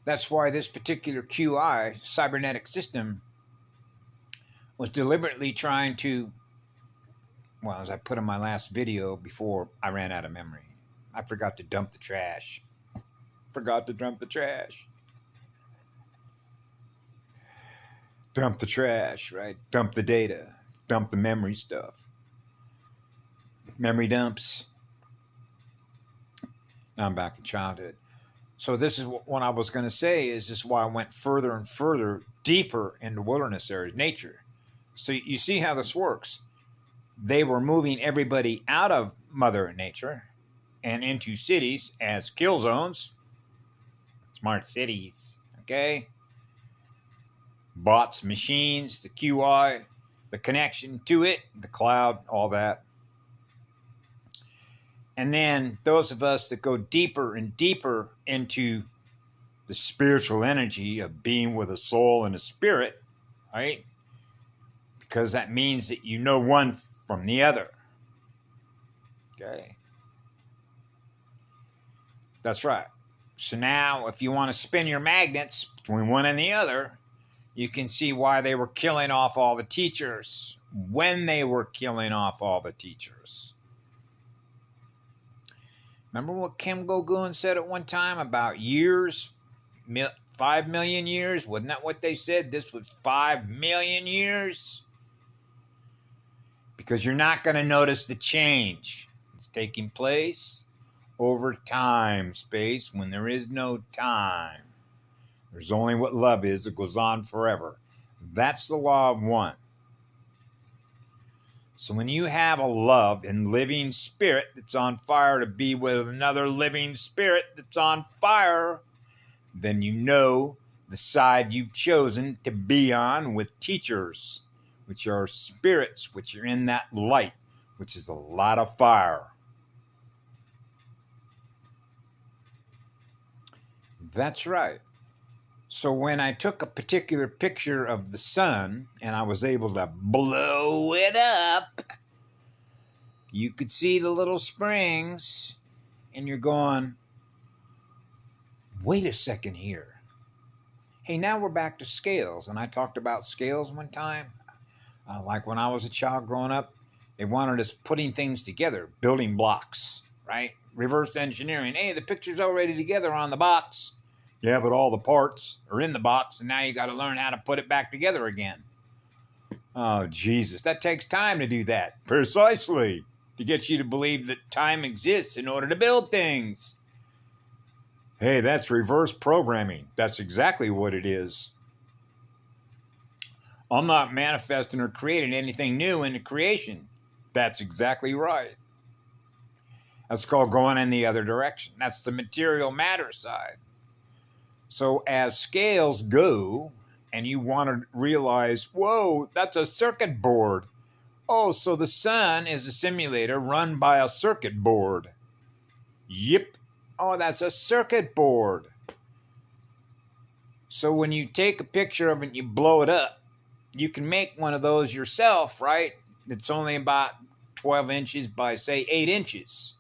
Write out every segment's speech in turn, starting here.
That's why this particular QI, cybernetic system, was deliberately trying to, well, as I put in my last video before I ran out of memory, I forgot to dump the trash. Forgot to dump the trash. Dump the trash, right? Dump the data. Dump the memory stuff. Memory dumps. Now I'm back to childhood. So this is what I was going to say is this is why I went further and further deeper into wilderness areas, nature. So you see how this works. They were moving everybody out of Mother Nature and into cities as kill zones. Smart cities, okay? Bots, machines, the QI, the connection to it, the cloud, all that. And then those of us that go deeper and deeper into the spiritual energy of being with a soul and a spirit, right? Because that means that you know one from the other. Okay. That's right. So now if you want to spin your magnets between one and the other, you can see why they were killing off all the teachers, when they were killing off all the teachers. Remember what Kim Go-Goon said at one time about years? 5 million years? Wasn't that what they said? This was 5 million years? Because you're not going to notice the change. It's taking place over time, space, when there is no time. There's only what love is. It goes on forever. That's the law of one. So when you have a love and living spirit that's on fire to be with another living spirit that's on fire, then you know the side you've chosen to be on with teachers, which are spirits, which are in that light, which is a lot of fire. That's right. So when I took a particular picture of the sun and I was able to blow it up, you could see the little springs and you're going, wait a second here. Hey, now we're back to scales. And I talked about scales one time. Like when I was a child growing up, they wanted us putting things together, building blocks, right? Reverse engineering. Hey, the picture's already together on the box. Yeah, but all the parts are in the box, and now you got to learn how to put it back together again. Oh, Jesus, that takes time to do that. Precisely. To get you to believe that time exists in order to build things. Hey, that's reverse programming. That's exactly what it is. I'm not manifesting or creating anything new into creation. That's exactly right. That's called going in the other direction. That's the material matter side. So as scales go, and you want to realize, whoa, that's a circuit board. Oh, so the sun is a simulator run by a circuit board. Yep. Oh, that's a circuit board. So when you take a picture of it and you blow it up, you can make one of those yourself, right? It's only about 12 inches by, say, 8 inches.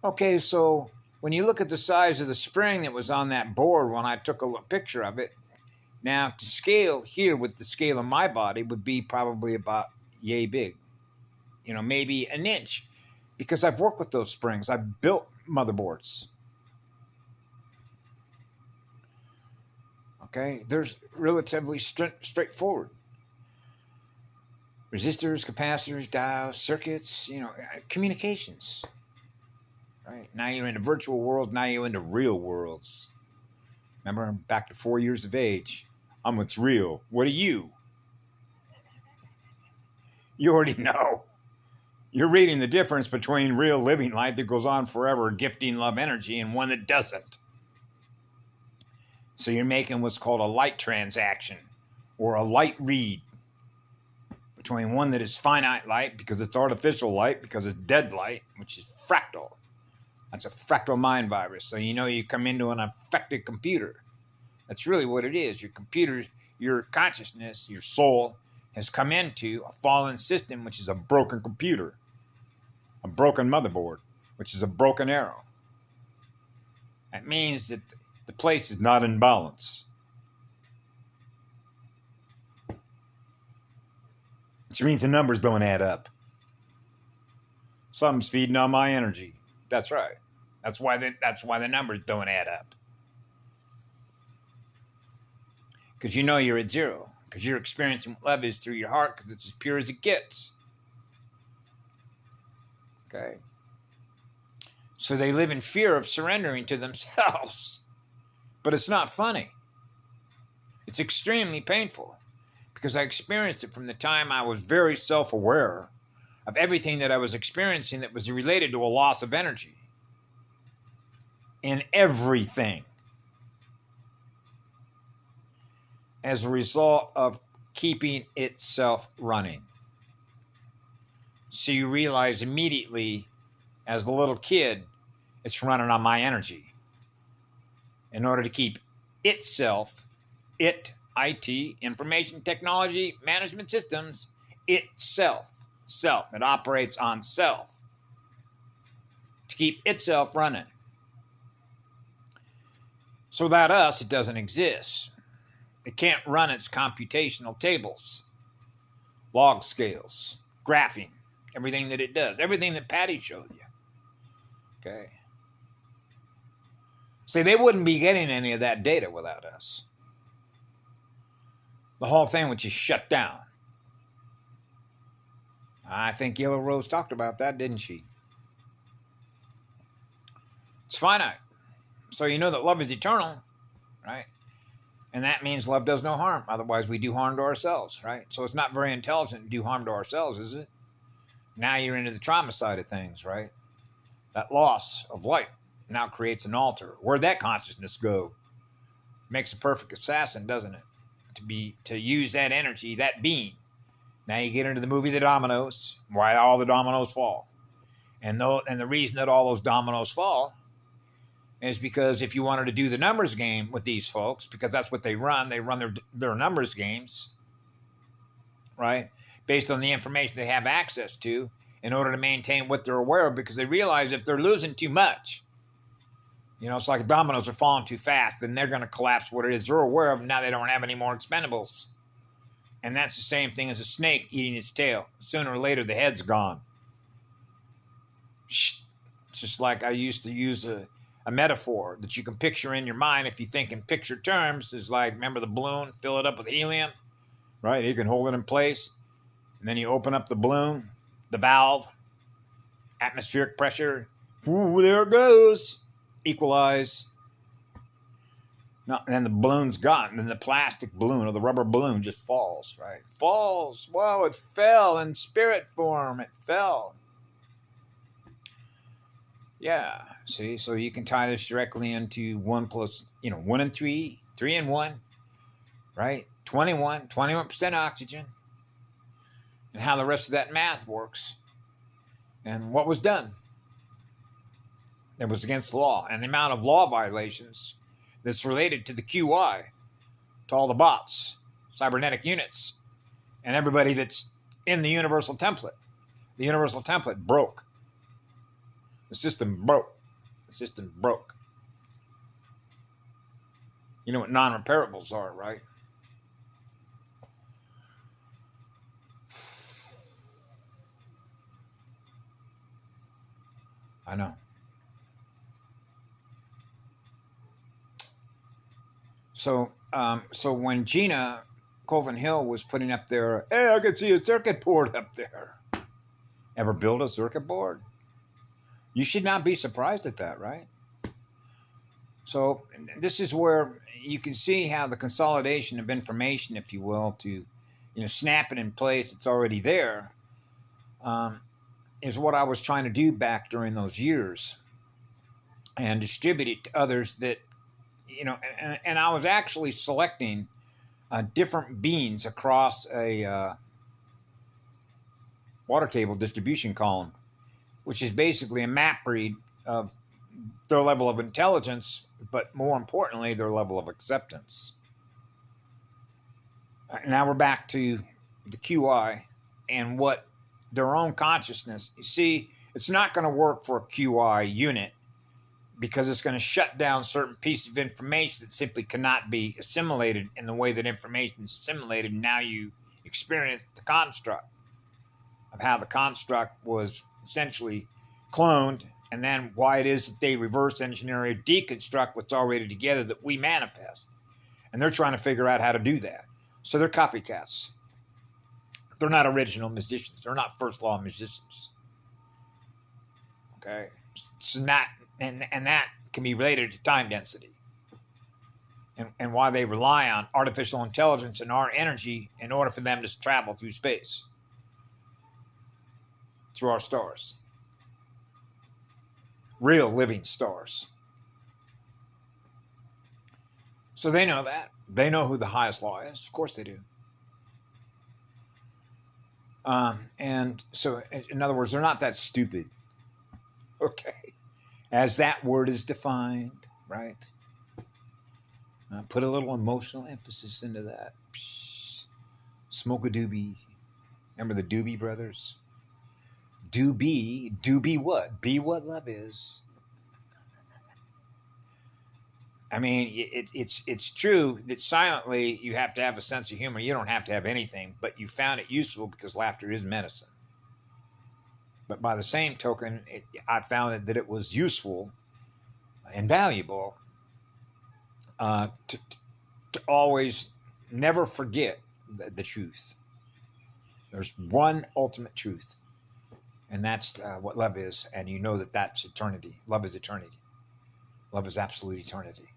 Okay, so when you look at the size of the spring that was on that board when I took a picture of it, now to scale here with the scale of my body would be probably about yay big. You know, maybe an inch. Because I've worked with those springs. I've built motherboards. Okay, there's relatively straightforward. Resistors, capacitors, diodes, circuits, you know, communications. Right? Now you're in the virtual world. Now you're in the real worlds. Remember, I'm back to 4 years of age. I'm what's real. What are you? You already know. You're reading the difference between real living light that goes on forever, gifting love energy, and one that doesn't. So you're making what's called a light transaction or a light read between one that is finite light because it's artificial light, because it's dead light, which is fractal. That's a fractal mind virus. So you know you come into an affected computer. That's really what it is. Your computer, your consciousness, your soul has come into a fallen system, which is a broken computer, a broken motherboard, which is a broken arrow. That means that the place is not in balance. Which means the numbers don't add up. Something's feeding on my energy. That's right. That's why the numbers don't add up. Because you know you're at zero. Because you're experiencing what love is through your heart, because it's as pure as it gets. Okay? So they live in fear of surrendering to themselves. But it's not funny. It's extremely painful. Because I experienced it from the time I was very self-aware of everything that I was experiencing that was related to a loss of energy. In everything. As a result of keeping itself running. So you realize immediately, as a little kid, it's running on my energy. In order to keep itself, IT, information technology management systems, itself. Self. It operates on self. To keep itself running. So without us, it doesn't exist. It can't run its computational tables, log scales, graphing, everything that it does, everything that Patty showed you. Okay. See, they wouldn't be getting any of that data without us. The whole thing would just shut down. I think Yellow Rose talked about that, didn't she? It's finite. So you know that love is eternal, right? And that means love does no harm. Otherwise, we do harm to ourselves, right? So it's not very intelligent to do harm to ourselves, is it? Now you're into the trauma side of things, right? That loss of light now creates an altar. Where'd that consciousness go? Makes a perfect assassin, doesn't it? To use that energy, that being. Now you get into the movie The Dominoes, why all the dominoes fall. And the reason that all those dominoes fall is because if you wanted to do the numbers game with these folks, because that's what they run their numbers games, right? Based on the information they have access to in order to maintain what they're aware of, because they realize if they're losing too much, it's like dominoes are falling too fast, then they're going to collapse what it is they're aware of, and now they don't have any more expendables. And that's the same thing as a snake eating its tail. Sooner or later, the head's gone. It's just like I used to use a metaphor that you can picture in your mind if you think in picture terms. Is like, remember the balloon, fill it up with helium, right? You can hold it in place. And then you open up the balloon, the valve, atmospheric pressure. Ooh, there it goes. Equalize. No, and then the balloon's gone. And then the plastic balloon or the rubber balloon just falls, right? Falls. Whoa, it fell in spirit form. It fell. Yeah. See, so you can tie this directly into 1 plus, 1 and 3, 3 and 1, right? 21% oxygen. And how the rest of that math works. And what was done. It was against the law. And the amount of law violations that's related to the QI, to all the bots, cybernetic units, and everybody that's in the universal template. The universal template broke. The system broke. The system broke. You know what non-repairables are, right? I know. So when Gina Colvin Hill was putting up there, hey, I could see a circuit board up there. Ever build a circuit board? You should not be surprised at that, right? So this is where you can see how the consolidation of information, if you will, to snap it in place, it's already there, is what I was trying to do back during those years and distribute it to others that, and I was actually selecting different beans across a water table distribution column, which is basically a map read of their level of intelligence, but more importantly, their level of acceptance. Now we're back to the QI and what their own consciousness. You see, it's not going to work for a QI unit because it's going to shut down certain pieces of information that simply cannot be assimilated in the way that information is assimilated. Now you experience the construct of how the construct was essentially cloned, and then why it is that they reverse engineer or deconstruct what's already together that we manifest. And they're trying to figure out how to do that. So they're copycats. They're not original magicians. They're not first law magicians. Okay? It's not, and that can be related to time density. And why they rely on artificial intelligence and our energy in order for them to travel through space. Through our stars. Real living stars. So they know that. They know who the highest law is. Of course they do. And so, in other words, they're not that stupid. Okay. As that word is defined, right? Put a little emotional emphasis into that. Smoke a doobie. Remember the Doobie Brothers? Do be what? Be what love is. I mean, it's true that silently you have to have a sense of humor. You don't have to have anything, but you found it useful because laughter is medicine. But by the same token, I found that it was useful and valuable to always never forget the truth. There's one ultimate truth, and that's what love is. And you know that that's eternity. Love is eternity. Love is absolute eternity.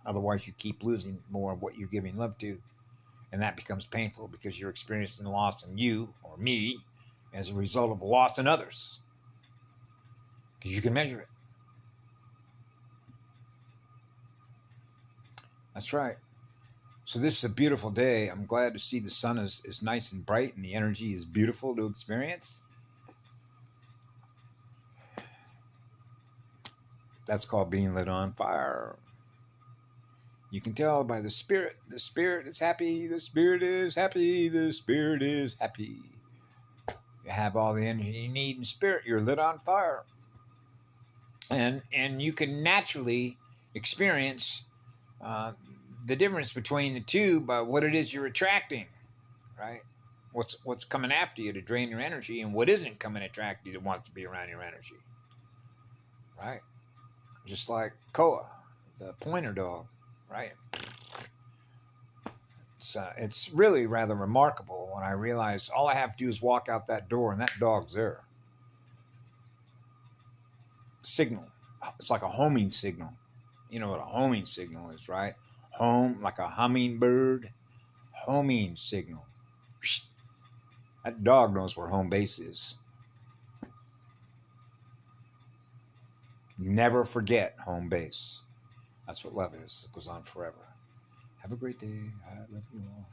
Otherwise, you keep losing more of what you're giving love to. And that becomes painful because you're experiencing loss in you or me as a result of a loss in others. Because you can measure it. That's right. So this is a beautiful day. I'm glad to see the sun is nice and bright and the energy is beautiful to experience. That's called being lit on fire. You can tell by the spirit. The spirit is happy. The spirit is happy. The spirit is happy. You have all the energy you need in spirit. You're lit on fire. And you can naturally experience the difference between the two by what it is you're attracting, right? What's coming after you to drain your energy and what isn't coming to attract you that wants to be around your energy, right? Just like Koa, the pointer dog. Right. It's really rather remarkable when I realize all I have to do is walk out that door and that dog's there. Signal. It's like a homing signal. You know what a homing signal is, right? Home, like a hummingbird. Homing signal. That dog knows where home base is. Never forget home base. That's what love is. It goes on forever. Have a great day. I love you all.